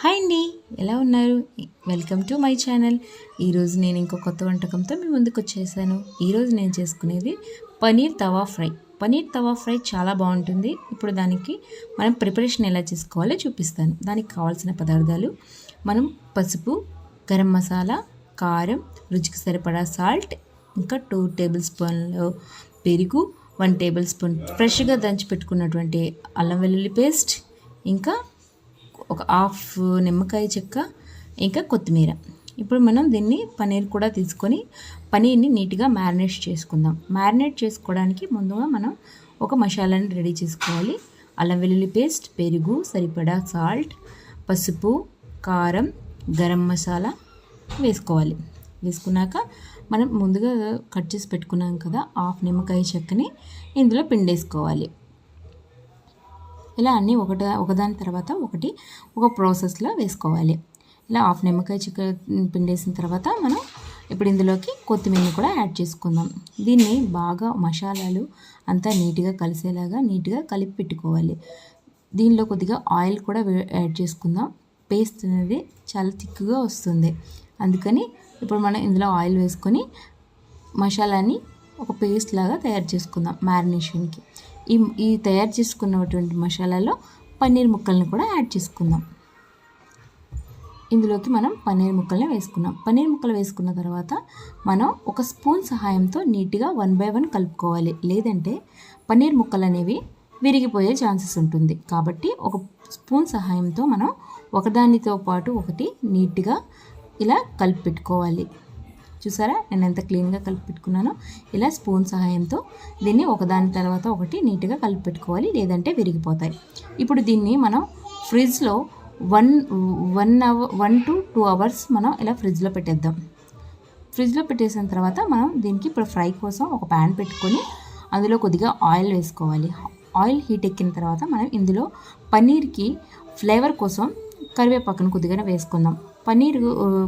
Hi అండి, ఎలా ఉన్నారు? Welcome to my channel. ఈరోజు నేను ఇంకో కొత్త వంటకంతో మీ ముందుకు వచ్చేసాను. ఈరోజు నేను చేసుకునేది పనీర్ తవా ఫ్రై. పనీర్ తవా ఫ్రై చాలా బాగుంటుంది. ఇప్పుడు దానికి మనం ప్రిపరేషన్ ఎలా చేసుకోవాలో చూపిస్తాను. దానికి కావాల్సిన పదార్థాలు: మనం పసుపు, గరం మసాలా, కారం, రుచికి సరిపడా సాల్ట్, ఇంకా 2 టేబుల్ స్పూన్లు పెరుగు, 1 టేబుల్ స్పూన్ ఫ్రెష్గా దంచి పెట్టుకున్నటువంటి అల్లం వెల్లుల్లి పేస్ట్, ఇంకా ఒక హాఫ్ నిమ్మకాయ చెక్క, ఇంకా కొత్తిమీర. ఇప్పుడు మనం దీన్ని పనీర్ కూడా తీసుకొని పనీర్ని నీట్గా మ్యారినేట్ చేసుకుందాం. మ్యారినేట్ చేసుకోవడానికి ముందుగా మనం ఒక మసాలాని రెడీ చేసుకోవాలి. అల్లం వెల్లుల్లి పేస్ట్, పెరుగు, సరిపడా సాల్ట్, పసుపు, కారం, గరం మసాలా వేసుకోవాలి. వేసుకున్నాక మనం ముందుగా కట్ చేసి పెట్టుకున్నాం కదా హాఫ్ నిమ్మకాయ చెక్కని ఇందులో పిండేసుకోవాలి. ఇలా అన్నీ ఒకదాని తర్వాత ఒకటి ఒక ప్రాసెస్లో వేసుకోవాలి. ఇలా హాఫ్ నిమ్మకాయ చెక్క పిండేసిన తర్వాత మనం ఇప్పుడు ఇందులోకి కొత్తిమీరని కూడా యాడ్ చేసుకుందాం. దీన్ని బాగా మసాలాలు అంతా నీట్గా కలిసేలాగా నీట్గా కలిపి పెట్టుకోవాలి. దీనిలో కొద్దిగా ఆయిల్ కూడా యాడ్ చేసుకుందాం. పేస్ట్ అనేది చాలా థిక్గా వస్తుంది. అందుకని ఇప్పుడు మనం ఇందులో ఆయిల్ వేసుకొని మసాలాని ఒక పేస్ట్ లాగా తయారు చేసుకుందాం మ్యారినేషన్కి. ఈ తయారు చేసుకున్నటువంటి మసాలాలో పన్నీర్ ముక్కల్ని కూడా యాడ్ చేసుకుందాం. ఇందులోకి మనం పన్నీర్ ముక్కల్ని వేసుకున్నాం. పన్నీర్ ముక్కలు వేసుకున్న తర్వాత మనం ఒక స్పూన్ సహాయంతో నీట్గా 1 by 1 కలుపుకోవాలి. లేదంటే పన్నీర్ ముక్కలు అనేవి విరిగిపోయే ఛాన్సెస్ ఉంటుంది. కాబట్టి ఒక స్పూన్ సహాయంతో మనం ఒకదానితో పాటు ఒకటి నీట్గా ఇలా కలిపి పెట్టుకోవాలి. చూసారా నేను ఎంత క్లీన్గా కలిపి పెట్టుకున్నానో. ఇలా స్పూన్ సహాయంతో దీన్ని ఒకదాని తర్వాత ఒకటి నీట్గా కలిపి పెట్టుకోవాలి, లేదంటే విరిగిపోతాయి. ఇప్పుడు దీన్ని మనం ఫ్రిడ్జ్లో 1 to 2 hours మనం ఇలా ఫ్రిడ్జ్లో పెట్టేద్దాం. ఫ్రిడ్జ్లో పెట్టేసిన తర్వాత మనం దీనికి ఇప్పుడు ఫ్రై కోసం ఒక ప్యాన్ పెట్టుకొని అందులో కొద్దిగా ఆయిల్ వేసుకోవాలి. ఆయిల్ హీట్ ఎక్కిన తర్వాత మనం ఇందులో పన్నీర్కి ఫ్లేవర్ కోసం కరివేపాకును కొద్దిగా వేసుకుందాం.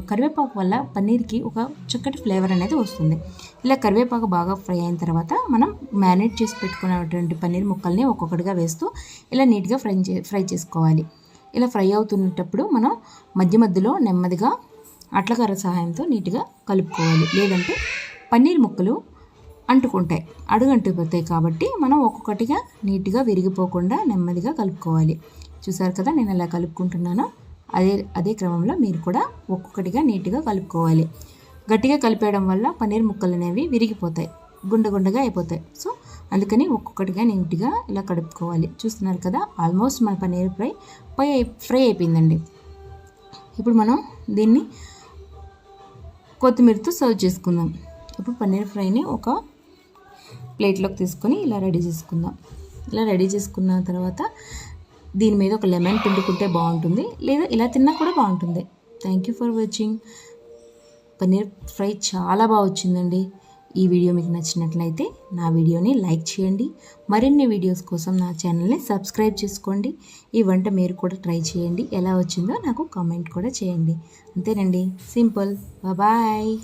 కరివేపాకు వల్ల పన్నీర్కి ఒక చక్కటి ఫ్లేవర్ అనేది వస్తుంది. ఇలా కరివేపాకు బాగా ఫ్రై అయిన తర్వాత మనం మ్యారినేట్ చేసి పెట్టుకున్నటువంటి పన్నీర్ ముక్కల్ని ఒక్కొక్కటిగా వేస్తూ ఇలా నీట్గా ఫ్రై చేసుకోవాలి. ఇలా ఫ్రై అవుతున్నప్పుడు మనం మధ్య మధ్యలో నెమ్మదిగా అట్లకర్ర సహాయంతో నీట్గా కలుపుకోవాలి. లేదంటే పన్నీర్ ముక్కలు అంటుకుంటాయి, అడుగంటిపోతాయి. కాబట్టి మనం ఒక్కొక్కటిగా నీట్గా విరిగిపోకుండా నెమ్మదిగా కలుపుకోవాలి. చూసారు కదా నేను ఎలా కలుపుకుంటున్నానో. అదే క్రమంలో మీరు కూడా ఒక్కొక్కటిగా నీట్గా కలుపుకోవాలి. గట్టిగా కలిపేయడం వల్ల పన్నీర్ ముక్కలు అనేవి విరిగిపోతాయి, గుండగా అయిపోతాయి. సో అందుకని ఒక్కొక్కటిగా నీట్గా ఇలా కలుపుకోవాలి. చూస్తున్నారు కదా ఆల్మోస్ట్ మన పన్నీర్ ఫ్రై అయిపోయిందండి. ఇప్పుడు మనం దీన్ని కొత్తిమీరతో సర్వ్ చేసుకుందాం. ఇప్పుడు పన్నీర్ ఫ్రైని ఒక ప్లేట్లోకి తీసుకొని ఇలా రెడీ చేసుకుందాం. ఇలా రెడీ చేసుకున్న తర్వాత దీని మీద ఒక లెమన్ పిండుకుంటే బాగుంటుంది, లేదా ఇలా తిన్నా కూడా బాగుంటుంది. Thank you for watching. Paneer fry చాలా బాగా వచ్చిందండి. ఈ వీడియో మీకు నచ్చినట్లయితే నా వీడియోని లైక్ చేయండి. మరిన్ని వీడియోస్ కోసం నా ఛానల్ని సబ్స్క్రైబ్ చేసుకోండి. ఈ వంట మీరు కూడా ట్రై చేయండి. ఎలా వచ్చిందో నాకు కామెంట్ కూడా చేయండి. అంతేనండి, సింపుల్. బాయ్.